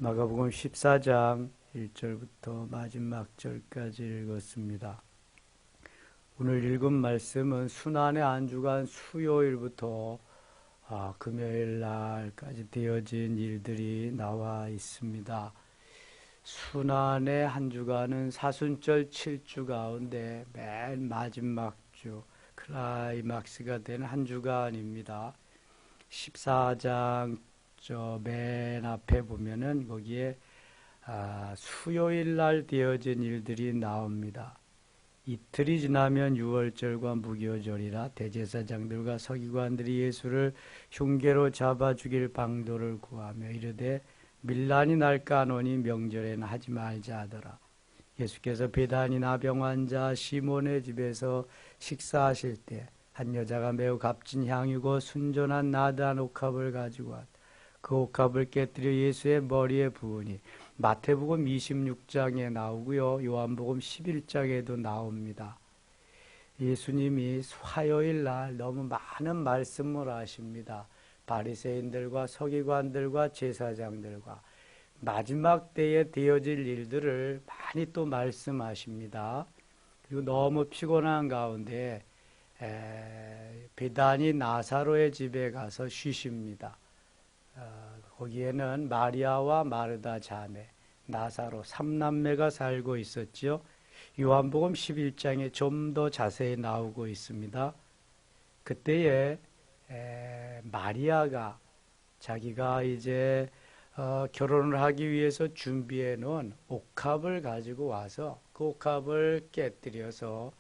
마가복음 14장 1절부터 마지막 절까지 읽었습니다. 오늘 읽은 말씀은 순환의 한 주간 수요일부터 금요일 날까지 되어진 일들이 나와 있습니다. 순환의 한 주간은 사순절 7주 가운데 맨 마지막 주 클라이막스가 된 한 주간입니다. 14장 맨 앞에 보면은 거기에 수요일 날 되어진 일들이 나옵니다. 이틀이 지나면 유월절과 무교절이라 대제사장들과 서기관들이 예수를 흉계로 잡아 죽일 방도를 구하며 이르되 밀란이 날까 하노니 명절에는 하지 말자 하더라. 예수께서 베다니 나병 환자 시몬의 집에서 식사하실 때 한 여자가 매우 값진 향유고 순전한 나드한 옥합을 가지고 왔다. 그 옥합을 깨뜨려 예수의 머리에 부으니 마태복음 26장에 나오고요. 요한복음 11장에도 나옵니다. 예수님이 화요일 날 너무 많은 말씀을 하십니다. 바리새인들과 서기관들과 제사장들과 마지막 때에 되어질 일들을 많이 또 말씀하십니다. 그리고 너무 피곤한 가운데 베다니 나사로의 집에 가서 쉬십니다. 거기에는 마리아와 마르다 자매, 나사로 3남매가 살고 있었죠. 요한복음 11장에 좀 더 자세히 나오고 있습니다. 그때에 마리아가 자기가 이제 결혼을 하기 위해서 준비해 놓은 옥합을 가지고 와서 그 옥합을 깨뜨려서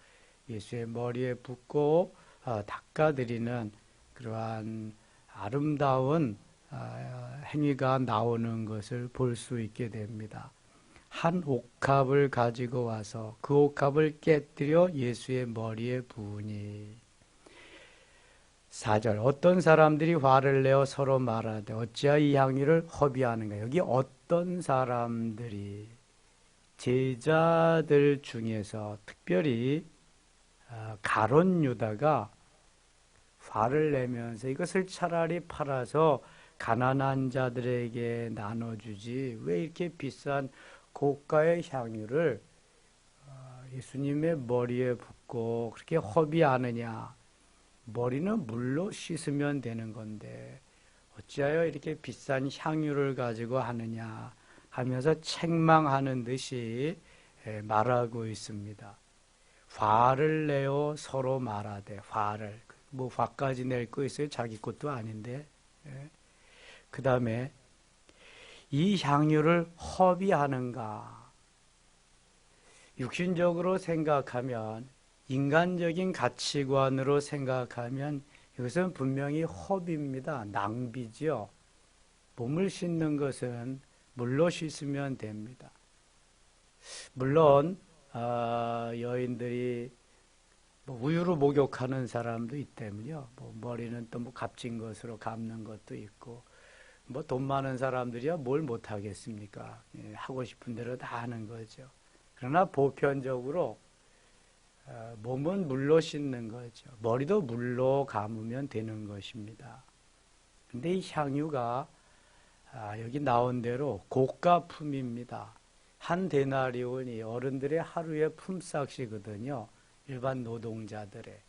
예수의 머리에 붓고 닦아드리는 그러한 아름다운 행위가 나오는 것을 볼 수 있게 됩니다. 한 옥합을 가지고 와서 그 옥합을 깨뜨려 예수의 머리에 부으니 4절 어떤 사람들이 화를 내어 서로 말하되 어찌하여 이 향유를 허비하는가. 여기 어떤 사람들이 제자들 중에서 특별히 가룟 유다가 화를 내면서 이것을 차라리 팔아서 가난한 자들에게 나눠주지 왜 이렇게 비싼 고가의 향유를 예수님의 머리에 붓고 그렇게 허비하느냐. 머리는 물로 씻으면 되는 건데 어찌하여 이렇게 비싼 향유를 가지고 하느냐 하면서 책망하는 듯이 말하고 있습니다. 화를 내어 서로 말하되 화를 뭐 화까지 낼 거 있어요? 자기 것도 아닌데. 그 다음에 이 향유를 허비하는가. 육신적으로 생각하면 인간적인 가치관으로 생각하면 이것은 분명히 허비입니다. 낭비죠. 몸을 씻는 것은 물로 씻으면 됩니다. 물론 여인들이 우유로 목욕하는 사람도 있다면요. 머리는 또 값진 것으로 감는 것도 있고 돈 많은 사람들이야 뭘 못하겠습니까? 하고 싶은 대로 다 하는 거죠. 그러나 보편적으로 몸은 물로 씻는 거죠. 머리도 물로 감으면 되는 것입니다. 근데 이 향유가 여기 나온 대로 고가품입니다. 한 데나리온이 어른들의 하루의 품삯이거든요. 일반 노동자들의.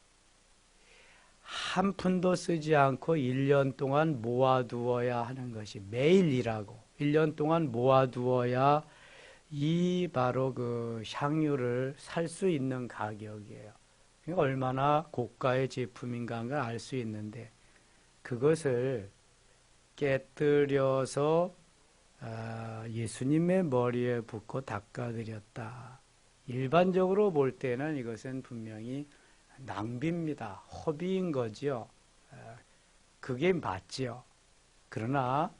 한 푼도 쓰지 않고 1년 동안 모아두어야 하는 것이 매일 일하고 1년 동안 모아두어야 이 바로 그 향유를 살 수 있는 가격이에요. 얼마나 고가의 제품인가를 알 수 있는데 그것을 깨뜨려서 예수님의 머리에 붓고 닦아드렸다. 일반적으로 볼 때는 이것은 분명히 낭비입니다. 허비인 거지요. 그게 맞지요. 그러나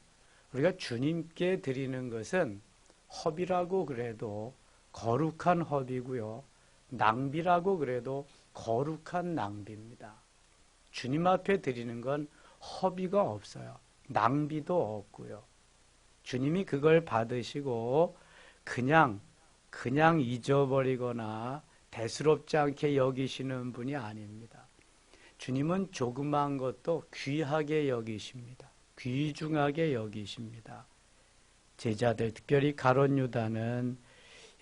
우리가 주님께 드리는 것은 허비라고 그래도 거룩한 허비고요. 낭비라고 그래도 거룩한 낭비입니다. 주님 앞에 드리는 건 허비가 없어요. 낭비도 없고요. 주님이 그걸 받으시고 그냥 잊어버리거나 대수롭지 않게 여기시는 분이 아닙니다. 주님은 조그만 것도 귀하게 여기십니다. 귀중하게 여기십니다. 제자들, 특별히 가룟 유다는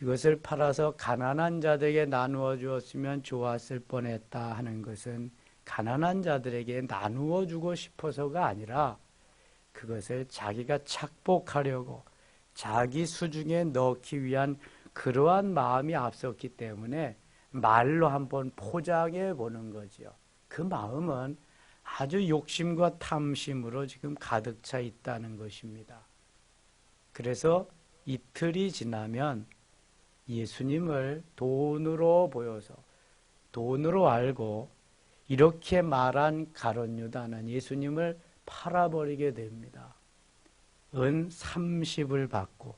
이것을 팔아서 가난한 자들에게 나누어 주었으면 좋았을 뻔했다 하는 것은 가난한 자들에게 나누어 주고 싶어서가 아니라 그것을 자기가 착복하려고 자기 수중에 넣기 위한 그러한 마음이 앞섰기 때문에 말로 한번 포장해 보는 거죠. 그 마음은 아주 욕심과 탐심으로 지금 가득 차 있다는 것입니다. 그래서 이틀이 지나면 예수님을 돈으로 보여서 돈으로 알고 이렇게 말한 가룟 유다는 예수님을 팔아버리게 됩니다. 은 30을 받고.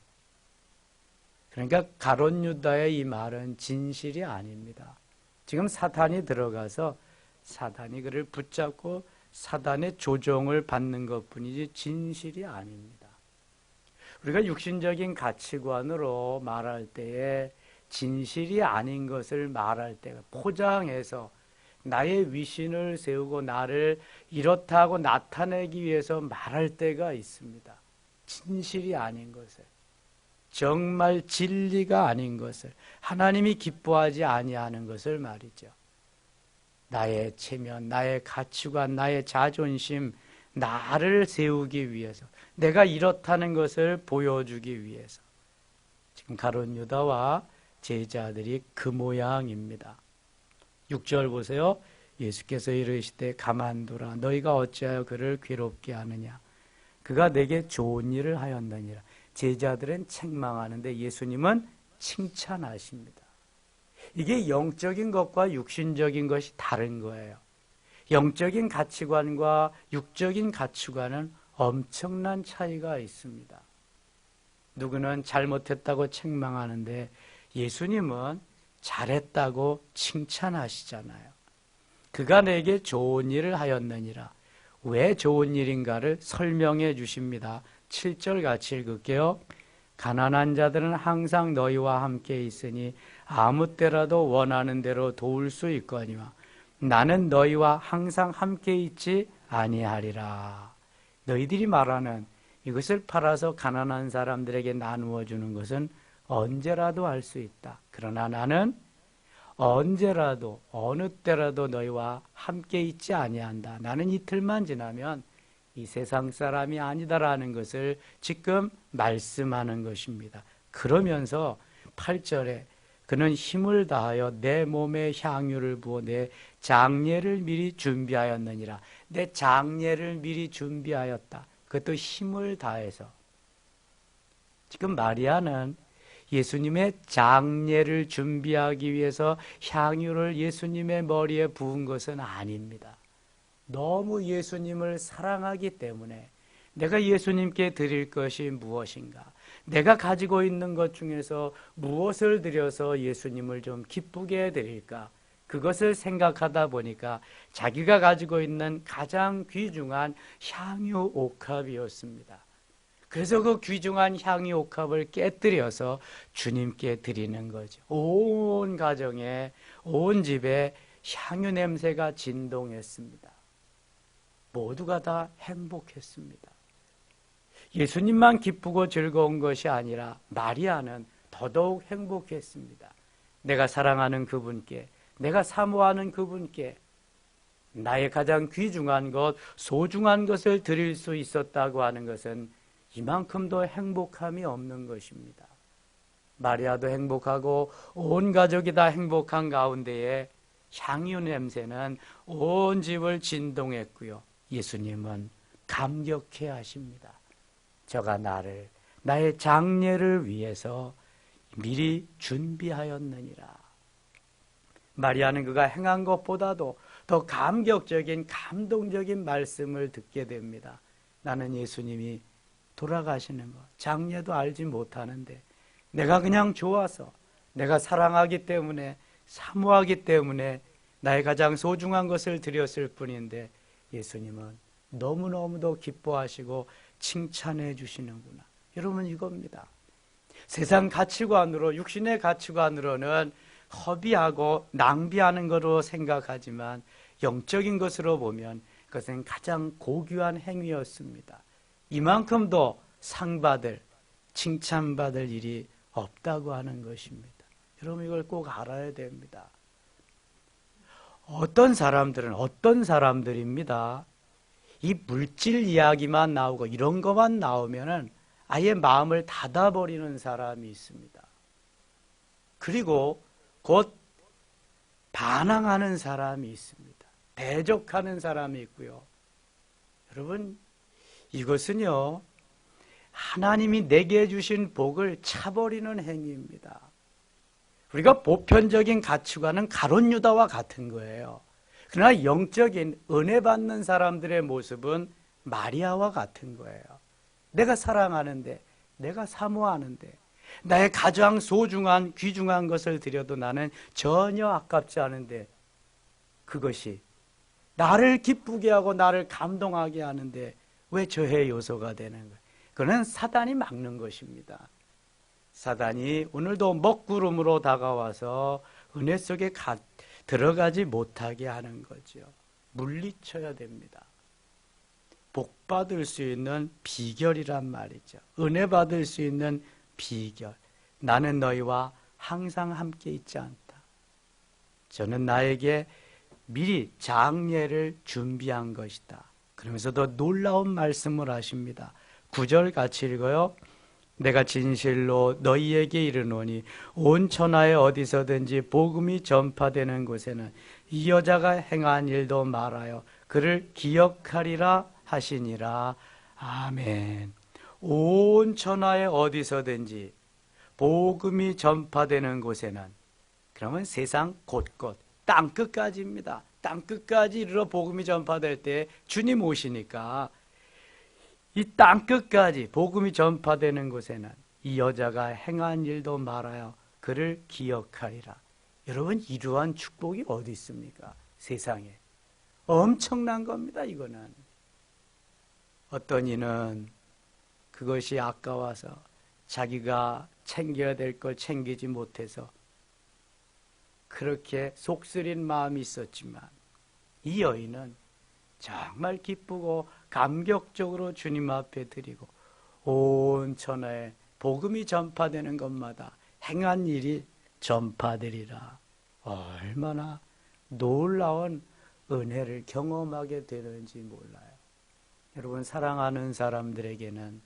그러니까 가룟 유다의 이 말은 진실이 아닙니다. 지금 사탄이 들어가서 사탄이 그를 붙잡고 사탄의 조종을 받는 것뿐이지 진실이 아닙니다. 우리가 육신적인 가치관으로 말할 때에 진실이 아닌 것을 말할 때 포장해서 나의 위신을 세우고 나를 이렇다고 나타내기 위해서 말할 때가 있습니다. 진실이 아닌 것을, 정말 진리가 아닌 것을, 하나님이 기뻐하지 아니하는 것을 말이죠. 나의 체면, 나의 가치관, 나의 자존심, 나를 세우기 위해서, 내가 이렇다는 것을 보여주기 위해서. 지금 가룟 유다와 제자들이 그 모양입니다. 6절 보세요. 예수께서 이르시되 가만두라. 너희가 어찌하여 그를 괴롭게 하느냐. 그가 내게 좋은 일을 하였느니라. 제자들은 책망하는데 예수님은 칭찬하십니다. 이게 영적인 것과 육신적인 것이 다른 거예요. 영적인 가치관과 육적인 가치관은 엄청난 차이가 있습니다. 누구는 잘못했다고 책망하는데 예수님은 잘했다고 칭찬하시잖아요. 그가 내게 좋은 일을 하였느니라. 왜 좋은 일인가를 설명해 주십니다. 7절 같이 읽을게요. 가난한 자들은 항상 너희와 함께 있으니 아무 때라도 원하는 대로 도울 수 있거니와 나는 너희와 항상 함께 있지 아니하리라. 너희들이 말하는 이것을 팔아서 가난한 사람들에게 나누어 주는 것은 언제라도 할 수 있다. 그러나 나는 언제라도 어느 때라도 너희와 함께 있지 아니한다. 나는 이틀만 지나면 이 세상 사람이 아니다라는 것을 지금 말씀하는 것입니다. 그러면서 8절에 그는 힘을 다하여 내 몸에 향유를 부어 내 장례를 미리 준비하였느니라. 내 장례를 미리 준비하였다. 그것도 힘을 다해서. 지금 마리아는 예수님의 장례를 준비하기 위해서 향유를 예수님의 머리에 부은 것은 아닙니다. 너무 예수님을 사랑하기 때문에 내가 예수님께 드릴 것이 무엇인가? 내가 가지고 있는 것 중에서 무엇을 드려서 예수님을 좀 기쁘게 해드릴까? 그것을 생각하다 보니까 자기가 가지고 있는 가장 귀중한 향유 옥합이었습니다. 그래서 그 귀중한 향유 옥합을 깨뜨려서 주님께 드리는 거죠. 온 가정에, 온 집에 향유 냄새가 진동했습니다. 모두가 다 행복했습니다. 예수님만 기쁘고 즐거운 것이 아니라 마리아는 더더욱 행복했습니다. 내가 사랑하는 그분께, 내가 사모하는 그분께 나의 가장 귀중한 것, 소중한 것을 드릴 수 있었다고 하는 것은 이만큼도 행복함이 없는 것입니다. 마리아도 행복하고 온 가족이 다 행복한 가운데에 향유 냄새는 온 집을 진동했고요. 예수님은 감격해 하십니다. 저가 나를, 나의 장례를 위해서 미리 준비하였느니라. 마리아는 그가 행한 것보다도 더 감격적인, 감동적인 말씀을 듣게 됩니다. 나는 예수님이 돌아가시는 것, 장례도 알지 못하는데 내가 그냥 좋아서, 내가 사랑하기 때문에, 사모하기 때문에 나의 가장 소중한 것을 드렸을 뿐인데 예수님은 너무너무도 기뻐하시고 칭찬해 주시는구나. 여러분, 이겁니다. 세상 가치관으로, 육신의 가치관으로는 허비하고 낭비하는 것으로 생각하지만 영적인 것으로 보면 그것은 가장 고귀한 행위였습니다. 이만큼도 상받을, 칭찬받을 일이 없다고 하는 것입니다. 여러분 이걸 꼭 알아야 됩니다. 어떤 사람들입니다. 이 물질 이야기만 나오고 이런 것만 나오면은 아예 마음을 닫아버리는 사람이 있습니다. 그리고 곧 반항하는 사람이 있습니다. 대적하는 사람이 있고요. 여러분 이것은요 하나님이 내게 주신 복을 차버리는 행위입니다. 우리가 보편적인 가치관은 가룟 유다와 같은 거예요. 그러나 영적인 은혜 받는 사람들의 모습은 마리아와 같은 거예요. 내가 사랑하는데, 내가 사모하는데, 나의 가장 소중한 귀중한 것을 드려도 나는 전혀 아깝지 않은데 그것이 나를 기쁘게 하고 나를 감동하게 하는데 왜 저해 요소가 되는 거예요? 그는 사단이 막는 것입니다. 사단이 오늘도 먹구름으로 다가와서 은혜 속에 들어가지 못하게 하는 거죠. 물리쳐야 됩니다. 복 받을 수 있는 비결이란 말이죠. 은혜 받을 수 있는 비결. 나는 너희와 항상 함께 있지 않다. 저는 나에게 미리 장례를 준비한 것이다. 그러면서도 놀라운 말씀을 하십니다. 9절 같이 읽어요. 내가 진실로 너희에게 이르노니 온 천하에 어디서든지 복음이 전파되는 곳에는 이 여자가 행한 일도 말하여 그를 기억하리라 하시니라. 아멘. 온 천하에 어디서든지 복음이 전파되는 곳에는, 그러면 세상 곳곳 땅끝까지입니다. 땅끝까지 이르러 복음이 전파될 때 주님 오시니까 이 땅끝까지 복음이 전파되는 곳에는 이 여자가 행한 일도 말하여 그를 기억하리라. 여러분 이러한 축복이 어디 있습니까? 세상에 엄청난 겁니다. 이거는 어떤 이는 그것이 아까워서 자기가 챙겨야 될 걸 챙기지 못해서 그렇게 속쓰린 마음이 있었지만 이 여인은 정말 기쁘고 감격적으로 주님 앞에 드리고 온 천하에 복음이 전파되는 것마다 행한 일이 전파되리라. 얼마나 놀라운 은혜를 경험하게 되는지 몰라요. 여러분 사랑하는 사람들에게는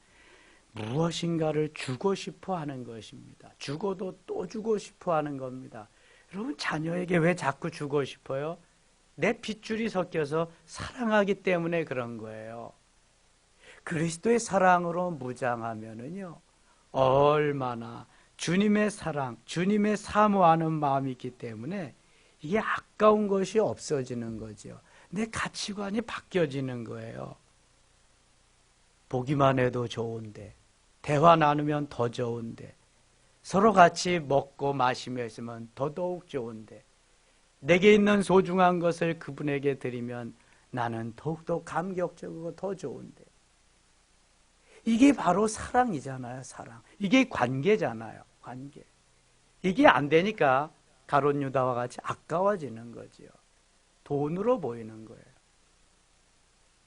무엇인가를 주고 싶어 하는 것입니다. 주고도 또 주고 싶어 하는 겁니다. 여러분 자녀에게 왜 자꾸 주고 싶어요? 내 핏줄이 섞여서 사랑하기 때문에 그런 거예요. 그리스도의 사랑으로 무장하면은요, 얼마나 주님의 사랑, 주님의 사모하는 마음이 있기 때문에 이게 아까운 것이 없어지는 거죠. 내 가치관이 바뀌어지는 거예요. 보기만 해도 좋은데, 대화 나누면 더 좋은데, 서로 같이 먹고 마시며 있으면 더더욱 좋은데, 내게 있는 소중한 것을 그분에게 드리면 나는 더욱더 감격적이고 더 좋은데, 이게 바로 사랑이잖아요. 사랑. 이게 관계잖아요. 관계. 이게 안 되니까 가룟 유다와 같이 아까워지는 거지요. 돈으로 보이는 거예요.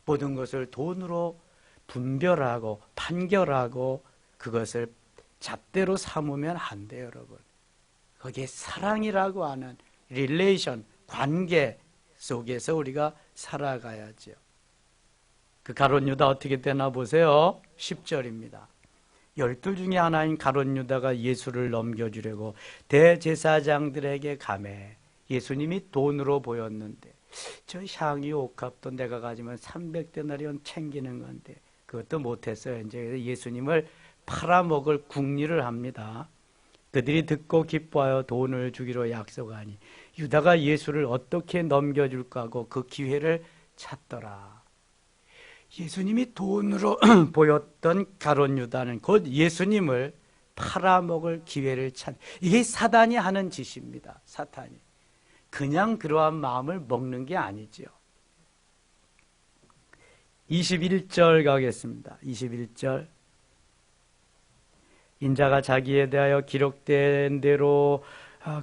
모든 것을 돈으로 분별하고 판결하고 그것을 잣대로 삼으면 안 돼요, 여러분. 거기에 사랑이라고 하는 릴레이션, 관계 속에서 우리가 살아가야죠. 그 가룟 유다 어떻게 되나 보세요. 10절입니다. 12 중에 하나인 가룟 유다가 예수를 넘겨주려고 대제사장들에게 가매 예수님이 돈으로 보였는데 저 향유 옥합도 내가 가지면 300데나리온 챙기는 건데 그것도 못했어요. 이제 예수님을 팔아먹을 궁리를 합니다. 그들이 듣고 기뻐하여 돈을 주기로 약속하니 유다가 예수를 어떻게 넘겨줄까 하고 그 기회를 찾더라. 예수님이 돈으로 보였던 가룟 유다는 곧 예수님을 팔아먹을 기회를 찾. 이게 사단이 하는 짓입니다. 사탄이. 그냥 그러한 마음을 먹는 게 아니죠. 21절 가겠습니다. 21절. 인자가 자기에 대하여 기록된 대로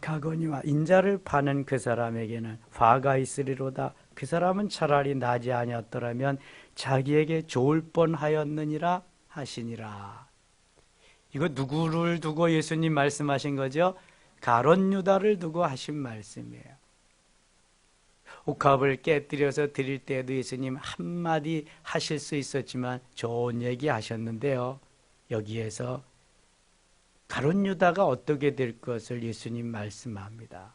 가거니와 인자를 파는 그 사람에게는 화가 있으리로다. 그 사람은 차라리 나지 아니었더라면 자기에게 좋을 뻔하였느니라 하시니라. 이거 누구를 두고 예수님 말씀하신 거죠? 가룟 유다를 두고 하신 말씀이에요. 옥합을 깨뜨려서 드릴 때에도 예수님 한마디 하실 수 있었지만 좋은 얘기 하셨는데요. 여기에서 가룟 유다가 어떻게 될 것을 예수님 말씀합니다.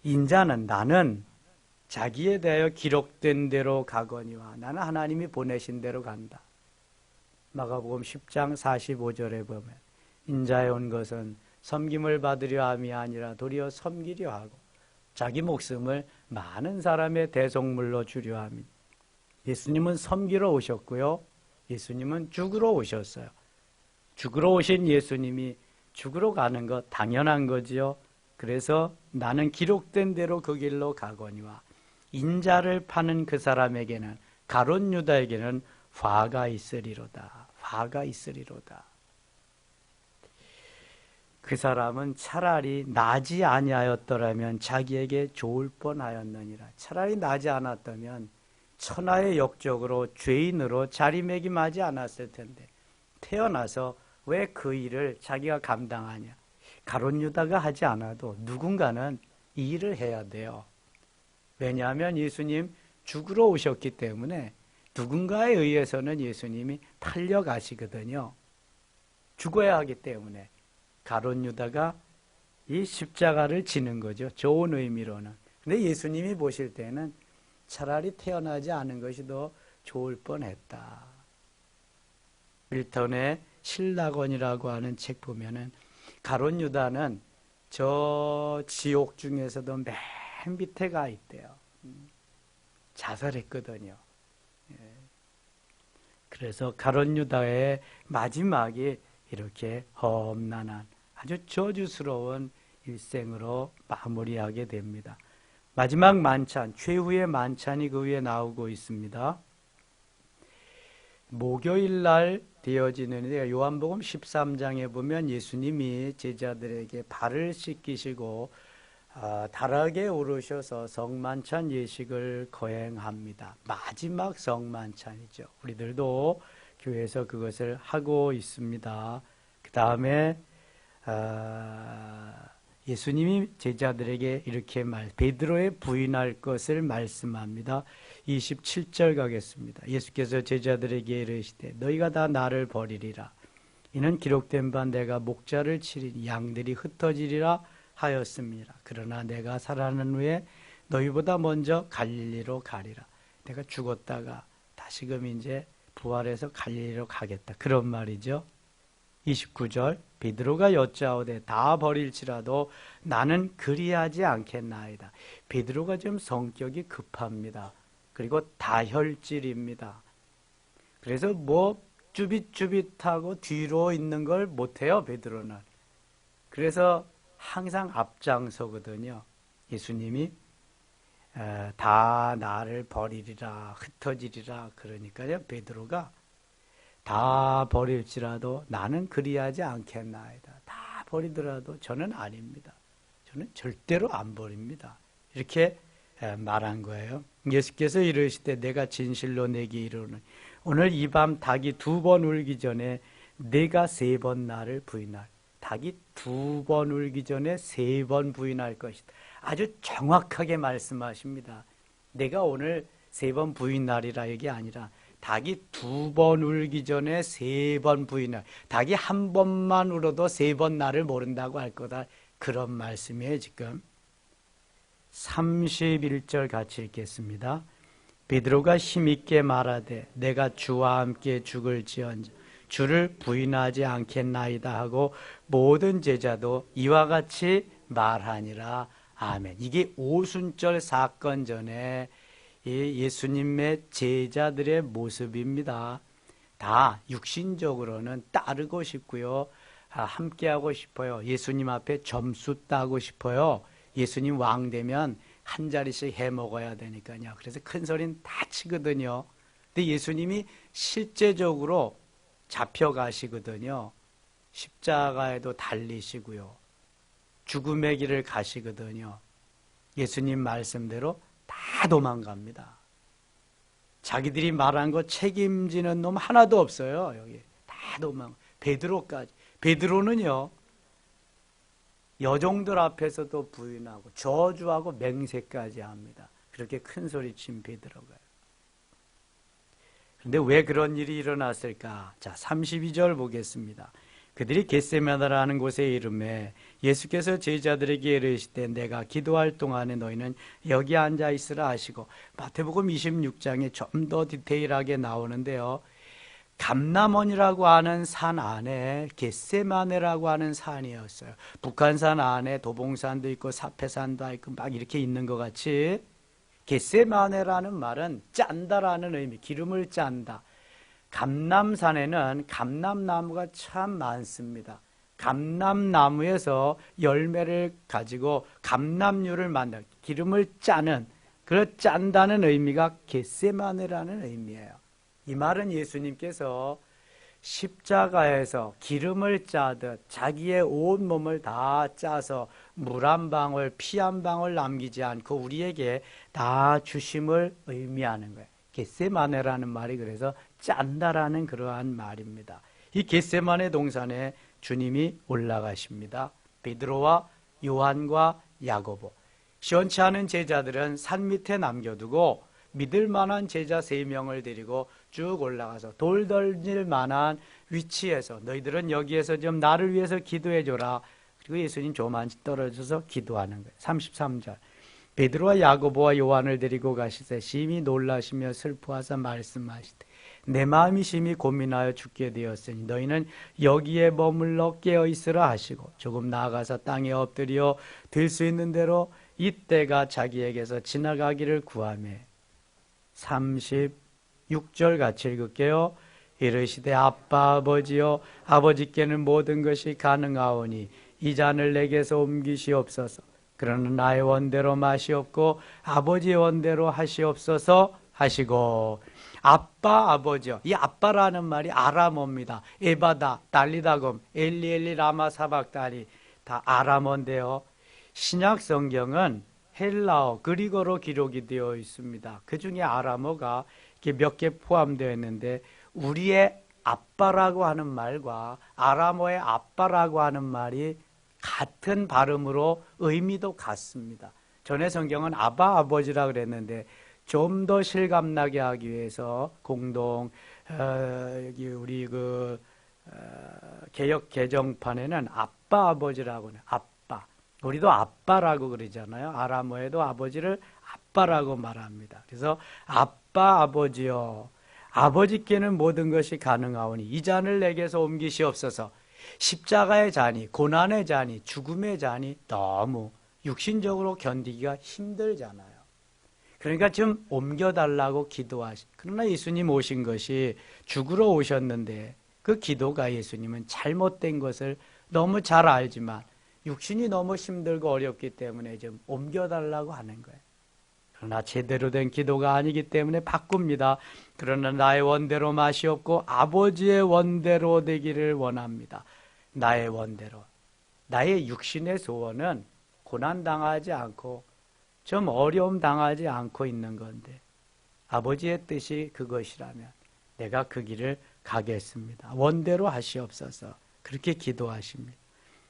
인자는 나는 자기에 대하여 기록된 대로 가거니와 나는 하나님이 보내신 대로 간다. 마가복음 10장 45절에 보면 인자에 온 것은 섬김을 받으려 함이 아니라 도리어 섬기려 하고 자기 목숨을 많은 사람의 대속물로 주려 함이. 예수님은 섬기러 오셨고요. 예수님은 죽으러 오셨어요. 죽으러 오신 예수님이 죽으러 가는 것 당연한 거지요. 그래서 나는 기록된 대로 그 길로 가거니와 인자를 파는 그 사람에게는 가룟 유다에게는 화가 있으리로다. 화가 있으리로다. 그 사람은 차라리 나지 아니하였더라면 자기에게 좋을 뻔하였느니라. 차라리 나지 않았다면 천하의 역적으로 죄인으로 자리매김하지 않았을 텐데 태어나서 왜 그 일을 자기가 감당하냐. 가룟 유다가 하지 않아도 누군가는 이 일을 해야 돼요. 왜냐하면 예수님 죽으러 오셨기 때문에 누군가에 의해서는 예수님이 팔려가시거든요. 죽어야 하기 때문에 가룟 유다가 이 십자가를 지는 거죠. 좋은 의미로는. 근데 예수님이 보실 때는 차라리 태어나지 않은 것이 더 좋을 뻔했다. 밀턴의 신라곤이라고 하는 책 보면은 가룟 유다는 저 지옥 중에서도 맨 밑에 가 있대요. 자살했거든요. 그래서 가룟 유다의 마지막이 이렇게 험난한 아주 저주스러운 일생으로 마무리하게 됩니다. 마지막 만찬, 최후의 만찬이 그 위에 나오고 있습니다. 목요일 날 되어지는 요한복음 13장에 보면 예수님이 제자들에게 발을 씻기시고 다락에 오르셔서 성만찬 예식을 거행합니다. 마지막 성만찬이죠. 우리들도 교회에서 그것을 하고 있습니다. 그 다음에 예수님이 제자들에게 이렇게 베드로의 부인할 것을 말씀합니다. 27절 가겠습니다. 예수께서 제자들에게 이르시되 너희가 다 나를 버리리라. 이는 기록된 바 내가 목자를 치리니 양들이 흩어지리라 하였습니다. 그러나 내가 살아난 후에 너희보다 먼저 갈릴리로 가리라. 내가 죽었다가 다시금 이제 부활해서 갈릴리로 가겠다. 그런 말이죠. 29절 베드로가 여짜오되 다 버릴지라도 나는 그리하지 않겠나이다. 베드로가 좀 성격이 급합니다. 그리고 다혈질입니다. 그래서 뭐 쭈빗쭈빗하고 뒤로 있는 걸 못해요. 베드로는. 그래서 항상 앞장서거든요. 예수님이 다 나를 버리리라 흩어지리라 그러니까요. 베드로가 다 버릴지라도 나는 그리하지 않겠나이다. 다 버리더라도 저는 아닙니다. 저는 절대로 안 버립니다. 이렇게 말한 거예요. 예수께서 이르시되 내가 진실로 내게 이르노니 오늘 이 밤 닭이 2번 울기 전에 내가 3번 나를 부인할. 닭이 2번 울기 전에 3번 부인할 것이다. 아주 정확하게 말씀하십니다. 내가 오늘 3번 부인하리라 이게 아니라 닭이 2번 울기 전에 3번 부인할. 닭이 한 번만 울어도 3번 나를 모른다고 할 거다. 그런 말씀이에요 지금. 31절 같이 읽겠습니다. 베드로가 힘있게 말하되 내가 주와 함께 죽을지언정 주를 부인하지 않겠나이다 하고 모든 제자도 이와 같이 말하니라. 아멘. 이게 오순절 사건 전에 예수님의 제자들의 모습입니다. 다 육신적으로는 따르고 싶고요. 함께하고 싶어요. 예수님 앞에 점수 따고 싶어요. 예수님 왕 되면 한 자리씩 해 먹어야 되니까요. 그래서 큰 소리는 다 치거든요. 근데 예수님이 실제적으로 잡혀가시거든요. 십자가에도 달리시고요. 죽음의 길을 가시거든요. 예수님 말씀대로 다 도망갑니다. 자기들이 말한 거 책임지는 놈 하나도 없어요. 여기 다 도망. 베드로까지. 베드로는요, 여종들 앞에서도 부인하고 저주하고 맹세까지 합니다. 그렇게 큰 소리친 베드로가요. 그런데 왜 그런 일이 일어났을까? 자, 32절 보겠습니다. 그들이 겟세마네라는 곳에 이르매 예수께서 제자들에게 이르시되 내가 기도할 동안에 너희는 여기 앉아 있으라 하시고, 마태복음 26장에 좀 더 디테일하게 나오는데요, 감람원이라고 하는 산 안에 겟세마네라고 하는 산이었어요. 북한산 안에 도봉산도 있고 사페산도 있고 막 이렇게 있는 것 같이, 겟세마네라는 말은 짠다라는 의미, 기름을 짠다. 감람산에는 감람나무가 참 많습니다. 감람나무에서 열매를 가지고 감람유를 만들, 기름을 짜는, 그 짠다는 의미가 겟세마네라는 의미예요. 이 말은 예수님께서 십자가에서 기름을 짜듯 자기의 온 몸을 다 짜서 물 한 방울, 피 한 방울 남기지 않고 우리에게 다 주심을 의미하는 거예요. 겟세마네라는 말이 그래서 짠다라는 그러한 말입니다. 이 겟세마네 동산에 주님이 올라가십니다. 베드로와 요한과 야고보, 시원치 않은 제자들은 산 밑에 남겨두고 믿을 만한 제자 3명을 데리고 쭉 올라가서 돌 던질 만한 위치에서 너희들은 여기에서 좀 나를 위해서 기도해 줘라. 그리고 예수님 조만 떨어져서 기도하는 거예요. 33절. 베드로와 야고보와 요한을 데리고 가시되 심히 놀라시며 슬퍼하사 말씀하시되 내 마음이 심히 고민하여 죽게 되었으니 너희는 여기에 머물러 깨어 있으라 하시고 조금 나아가서 땅에 엎드려 들 수 있는 대로 이때가 자기에게서 지나가기를 구하며 36절 같이 읽을게요. 이르시되 아빠 아버지여 아버지께는 모든 것이 가능하오니 이 잔을 내게서 옮기시옵소서. 그러나 나의 원대로 마시옵고 아버지의 원대로 하시옵소서 하시고. 아빠 아버지요. 이 아빠라는 말이 아람어입니다. 에바다 달리다금 엘리 라마 사박다니 다 아람어인데요, 신약 성경은 헬라어 그리거로 기록이 되어 있습니다. 그 중에 아람어가 이렇게 몇 개 포함되어 있는데 우리의 아빠라고 하는 말과 아람어의 아빠라고 하는 말이 같은 발음으로 의미도 같습니다. 전에 성경은 아바 아버지라 그랬는데 좀 더 실감나게 하기 위해서 공동 여기 우리 개역 개정판에는 아빠 아버지라고 해요. 아빠. 우리도 아빠라고 그러잖아요. 아람어에도 아버지를 아빠라고 말합니다. 그래서 아빠 아버지요 아버지께는 모든 것이 가능하오니 이 잔을 내게서 옮기시옵소서. 십자가의 잔이, 고난의 잔이, 죽음의 잔이 너무 육신적으로 견디기가 힘들잖아요. 그러니까 좀 옮겨달라고 기도하시. 그러나 예수님 오신 것이 죽으러 오셨는데 그 기도가 예수님은 잘못된 것을 너무 잘 알지만 육신이 너무 힘들고 어렵기 때문에 좀 옮겨달라고 하는 거예요. 그러나 제대로 된 기도가 아니기 때문에 바꿉니다. 그러나 나의 원대로 마시옵고 아버지의 원대로 되기를 원합니다. 나의 원대로. 나의 육신의 소원은 고난당하지 않고 좀 어려움 당하지 않고 있는 건데 아버지의 뜻이 그것이라면 내가 그 길을 가겠습니다. 원대로 하시옵소서. 그렇게 기도하십니다.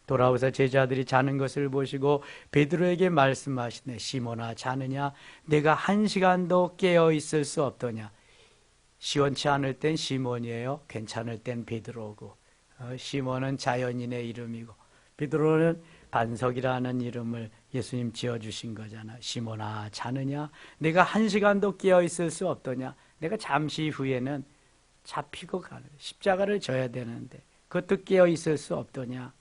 돌아오서 제자들이 자는 것을 보시고 베드로에게 말씀하시네. 시몬아 자느냐? 내가 1시간도 깨어 있을 수 없더냐? 시원치 않을 땐 시몬이에요. 괜찮을 땐 베드로고. 시몬은 자연인의 이름이고 베드로는 반석이라는 이름을 예수님 지어주신 거잖아. 시몬아 자느냐? 내가 1시간도 깨어 있을 수 없더냐? 내가 잠시 후에는 잡히고 가는 십자가를 져야 되는데 그것도 깨어 있을 수 없더냐?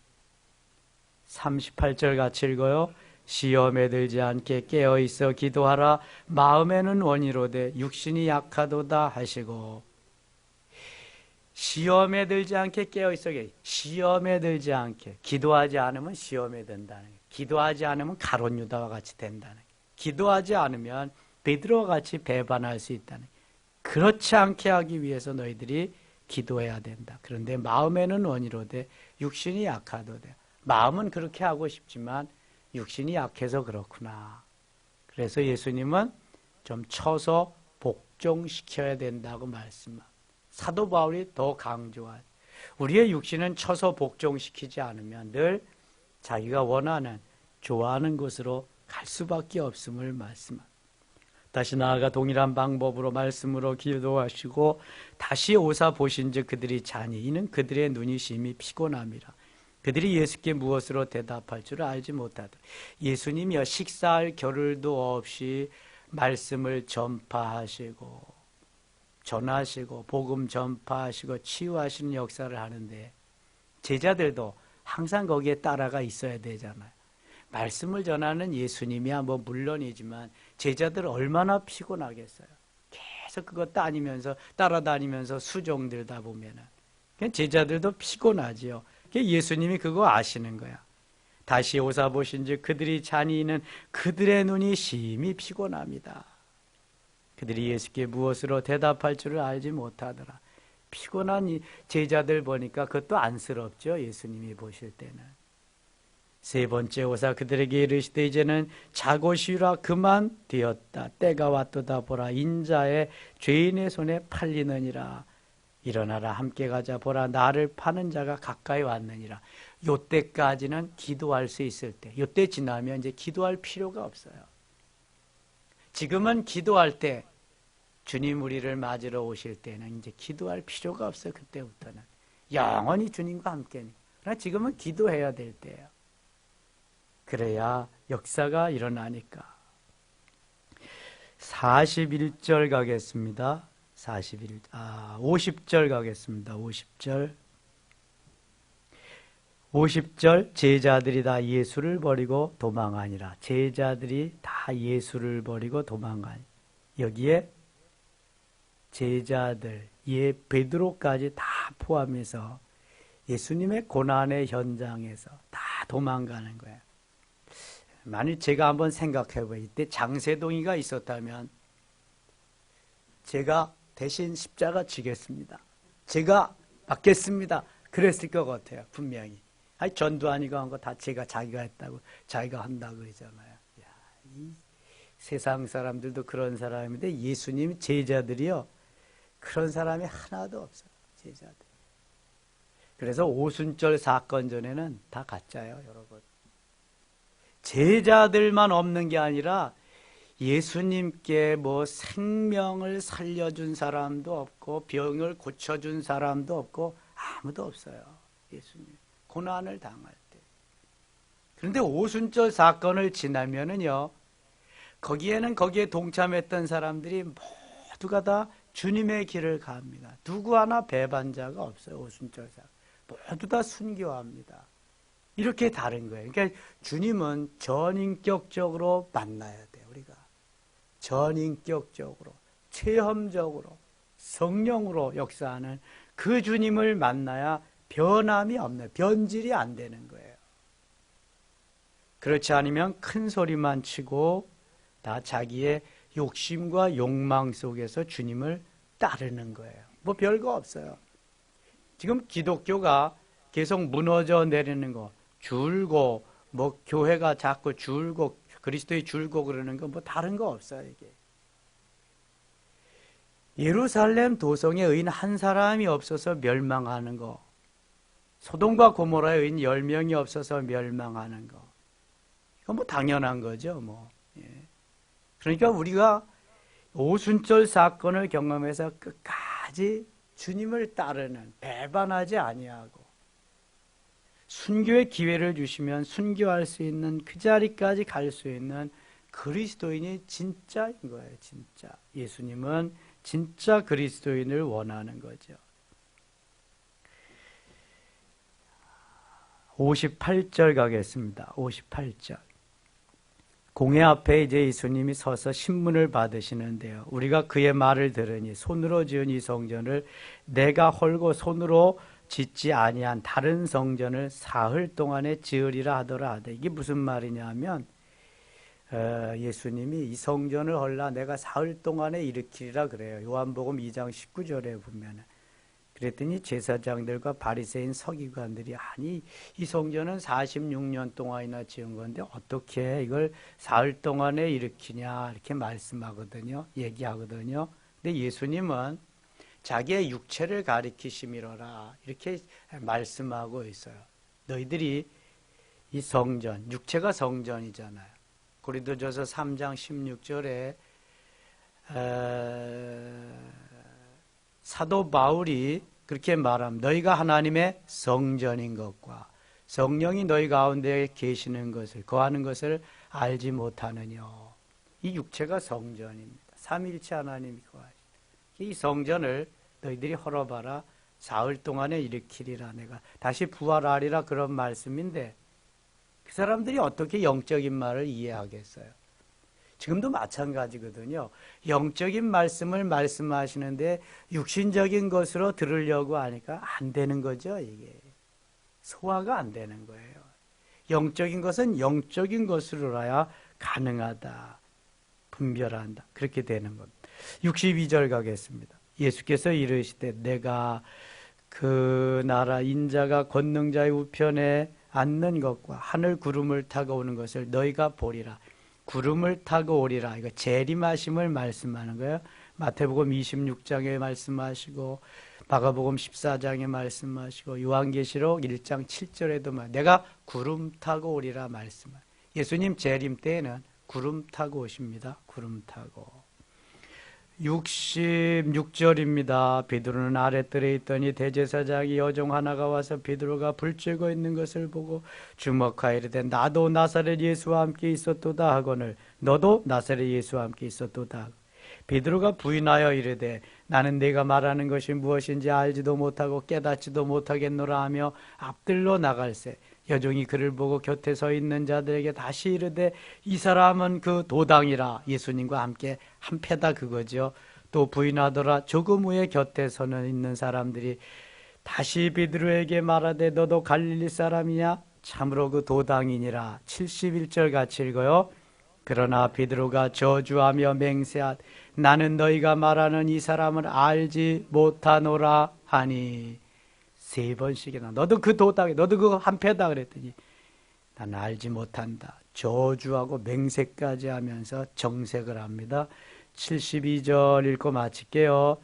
38절 같이 읽어요. 시험에 들지 않게 깨어 있어 기도하라. 마음에는 원이로되 육신이 약하도다 하시고. 시험에 들지 않게 깨어 있어. 시험에 들지 않게. 기도하지 않으면 시험에 든다는 거예요. 기도하지 않으면 가룟 유다와 같이 된다는 거예요. 기도하지 않으면 베드로와 같이 배반할 수 있다는 거예요. 그렇지 않게 하기 위해서 너희들이 기도해야 된다. 그런데 마음에는 원이로되 육신이 약하도다. 마음은 그렇게 하고 싶지만 육신이 약해서 그렇구나. 그래서 예수님은 좀 쳐서 복종시켜야 된다고 말씀합니다. 사도 바울이 더 강조하죠. 우리의 육신은 쳐서 복종시키지 않으면 늘 자기가 원하는, 좋아하는 곳으로 갈 수밖에 없음을 말씀합니다. 다시 나아가 동일한 방법으로 말씀으로 기도하시고 다시 오사 보신즉 그들이 자니 이는 그들의 눈이 심히 피곤함이라. 그들이 예수께 무엇으로 대답할 줄 알지 못하더라. 예수님이여 식사할 겨를도 없이 말씀을 전파하시고 전하시고 복음 전파하시고 치유하시는 역사를 하는데 제자들도 항상 거기에 따라가 있어야 되잖아요. 말씀을 전하는 예수님이야 뭐 물론이지만 제자들 얼마나 피곤하겠어요. 계속 그거 따라다니면서 수종들다 보면은 제자들도 피곤하지요. 예수님이 그거 아시는 거야. 다시 오사 보신즉 그들이 자니는 그들의 눈이 심히 피곤합니다. 그들이 예수께 무엇으로 대답할 줄을 알지 못하더라. 피곤한 제자들 보니까 그것도 안쓰럽죠. 예수님이 보실 때는. 세 번째 오사 그들에게 이르시되 이제는 자고 쉬라 그만 되었다. 때가 왔도다 보라 인자의 죄인의 손에 팔리느니라. 일어나라 함께 가자 보라 나를 파는 자가 가까이 왔느니라. 요때까지는 기도할 수 있을 때, 요때 지나면 이제 기도할 필요가 없어요. 지금은 기도할 때 주님 우리를 맞으러 오실 때는 이제 기도할 필요가 없어요. 그때부터는 영원히 주님과 함께니. 그러나 지금은 기도해야 될 때예요. 그래야 역사가 일어나니까. 41절 가겠습니다. 50절 가겠습니다. 50절 제자들이 다 예수를 버리고 도망하니라. 제자들이 다 예수를 버리고 도망하니. 여기에 제자들, 베드로까지 다 포함해서 예수님의 고난의 현장에서 다 도망가는 거예요. 만일 제가 한번 생각해봐요. 이때 장세동이가 있었다면 제가 대신 십자가 지겠습니다. 제가 받겠습니다. 그랬을 것 같아요. 분명히. 아니 전두환이가 한 거 다 자기가 했다고 자기가 한다고 그러잖아요. 야, 이 세상 사람들도 그런 사람인데 예수님 제자들이요. 그런 사람이 하나도 없어요. 제자들. 그래서 오순절 사건 전에는 다 가짜예요. 여러분. 제자들만 없는 게 아니라 예수님께 뭐 생명을 살려준 사람도 없고 병을 고쳐준 사람도 없고 아무도 없어요. 예수님 고난을 당할 때. 그런데 오순절 사건을 지나면은요, 거기에 동참했던 사람들이 모두가 다 주님의 길을 갑니다. 누구 하나 배반자가 없어요. 오순절 사건 모두 다 순교합니다. 이렇게 다른 거예요. 그러니까 주님은 전인격적으로 만나야 돼요. 우리가 전인격적으로, 체험적으로, 성령으로 역사하는 그 주님을 만나야 변함이 없네요. 변질이 안 되는 거예요. 그렇지 않으면 큰 소리만 치고 다 자기의 욕심과 욕망 속에서 주님을 따르는 거예요. 뭐 별거 없어요. 지금 기독교가 계속 무너져 내리는 거, 줄고 뭐 교회가 자꾸 줄고 그리스도의 줄고 그러는 거 뭐 다른 거 없어요. 이게 예루살렘 도성에 의인 한 사람이 없어서 멸망하는 거, 소돔과 고모라에 의인 10명이 없어서 멸망하는 거, 이건 뭐 당연한 거죠. 뭐. 예. 그러니까 우리가 오순절 사건을 경험해서 끝까지 주님을 따르는, 배반하지 아니하고 순교의 기회를 주시면 순교할 수 있는 그 자리까지 갈 수 있는 그리스도인이 진짜인 거예요. 진짜. 예수님은 진짜 그리스도인을 원하는 거죠. 58절 가겠습니다. 58절. 공회 앞에 이제 예수님이 서서 신문을 받으시는데요. 우리가 그의 말을 들으니 손으로 지은 이 성전을 내가 헐고 손으로 짓지 아니한 다른 성전을 사흘 동안에 지으리라 하더라 하되, 이게 무슨 말이냐 하면 예수님이 이 성전을 헐라 내가 사흘 동안에 일으키리라 그래요. 요한복음 2장 19절에 보면. 그랬더니 제사장들과 바리새인 서기관들이 아니 이 성전은 46년 동안이나 지은 건데 어떻게 이걸 사흘 동안에 일으키냐 이렇게 말씀하거든요. 얘기하거든요. 근데 예수님은 자기의 육체를 가리키심이로라 이렇게 말씀하고 있어요. 너희들이 이 성전, 육체가 성전이잖아요. 고린도전서 3장 16절에 사도 바울이 그렇게 말함. 너희가 하나님의 성전인 것과 성령이 너희 가운데 계시는 것을 거하는 것을 알지 못하느냐. 이 육체가 성전입니다. 삼위일체 하나님이 거하시다. 이 성전을 너희들이 헐어봐라. 사흘 동안에 일으키리라. 내가 다시 부활하리라 그런 말씀인데 그 사람들이 어떻게 영적인 말을 이해하겠어요? 지금도 마찬가지거든요. 영적인 말씀을 말씀하시는데 육신적인 것으로 들으려고 하니까 안 되는 거죠. 이게 소화가 안 되는 거예요. 영적인 것은 영적인 것으로라야 가능하다. 분별한다. 그렇게 되는 겁니다. 62절 가겠습니다. 예수께서 이르시되 내가 그 나라 인자가 권능자의 우편에 앉는 것과 하늘 구름을 타고 오는 것을 너희가 보리라. 구름을 타고 오리라. 이거 재림하심을 말씀하는 거예요. 마태복음 26장에 말씀하시고 마가복음 14장에 말씀하시고 요한계시록 1장 7절에도 내가 구름 타고 오리라 말씀하세요. 예수님 재림 때에는 구름 타고 오십니다. 구름 타고. 66절입니다. 베드로는 아랫뜰에 있더니 대제사장이 여종 하나가 와서 베드로가 불 쬐고 있는 것을 보고 주목하여 이르되 나도 나사렛 예수와 함께 있었도다 하거늘 너도 나사렛 예수와 함께 있었도다. 베드로가 부인하여 이르되 나는 네가 말하는 것이 무엇인지 알지도 못하고 깨닫지도 못하겠노라 하며 앞들로 나갈새 여종이 그를 보고 곁에 서 있는 자들에게 다시 이르되 이 사람은 그 도당이라. 예수님과 함께 한패다 그거죠. 또 부인하더라. 조금 후에 곁에 서는 있는 사람들이 다시 베드로에게 말하되 너도 갈릴리 사람이냐? 참으로 그 도당이니라. 71절 같이 읽어요. 그러나 베드로가 저주하며 맹세하되 나는 너희가 말하는 이 사람을 알지 못하노라 하니 3번씩이나 너도 그 도당이 너도 그 한패다 그랬더니 나는 알지 못한다. 저주하고 맹세까지 하면서 정색을 합니다. 72절 읽고 마칠게요.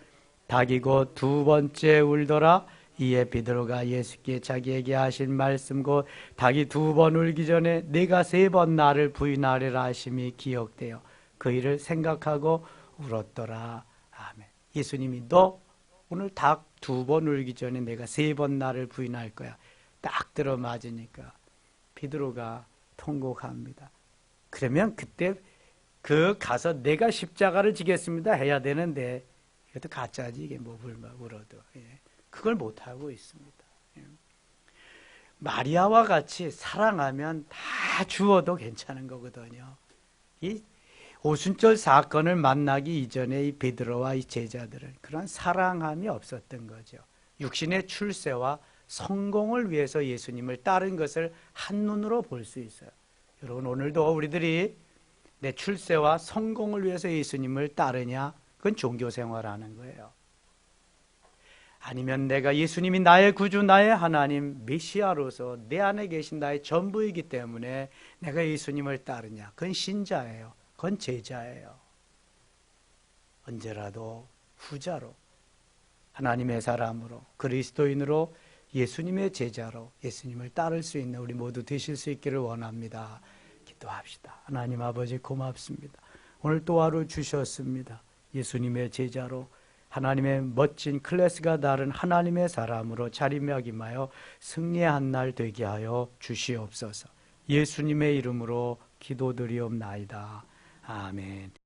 닭이 곧 2번째 울더라. 이에 베드로가 예수께 자기에게 하신 말씀 곧 닭이 2번 울기 전에 네가 3번 나를 부인하리라 하심이 기억되어 그 일을 생각하고 울었더라. 아멘. 예수님이 너 오늘 닭 2번 울기 전에 내가 3번 나를 부인할 거야. 딱 들어맞으니까 베드로가 통곡합니다. 그러면 그때 그 가서 내가 십자가를 지겠습니다 해야 되는데 이것도 가짜지. 이게 뭐 울어도 그걸 못하고 있습니다. 마리아와 같이 사랑하면 다 주어도 괜찮은 거거든요. 이 오순절 사건을 만나기 이전에 이 베드로와 이 제자들은 그런 사랑함이 없었던 거죠. 육신의 출세와 성공을 위해서 예수님을 따른 것을 한눈으로 볼 수 있어요. 여러분 오늘도 우리들이 내 출세와 성공을 위해서 예수님을 따르냐? 그건 종교생활하는 거예요. 아니면 내가 예수님이 나의 구주, 나의 하나님, 메시아로서 내 안에 계신 나의 전부이기 때문에 내가 예수님을 따르냐? 그건 신자예요. 그건 제자예요. 언제라도 후자로 하나님의 사람으로 그리스도인으로 예수님의 제자로 예수님을 따를 수 있는 우리 모두 되실 수 있기를 원합니다. 기도합시다. 하나님 아버지 고맙습니다. 오늘 또 하루 주셨습니다. 예수님의 제자로 하나님의 멋진 클래스가 다른 하나님의 사람으로 자리매김하여 승리한 날 되게 하여 주시옵소서. 예수님의 이름으로 기도드리옵나이다. 아멘.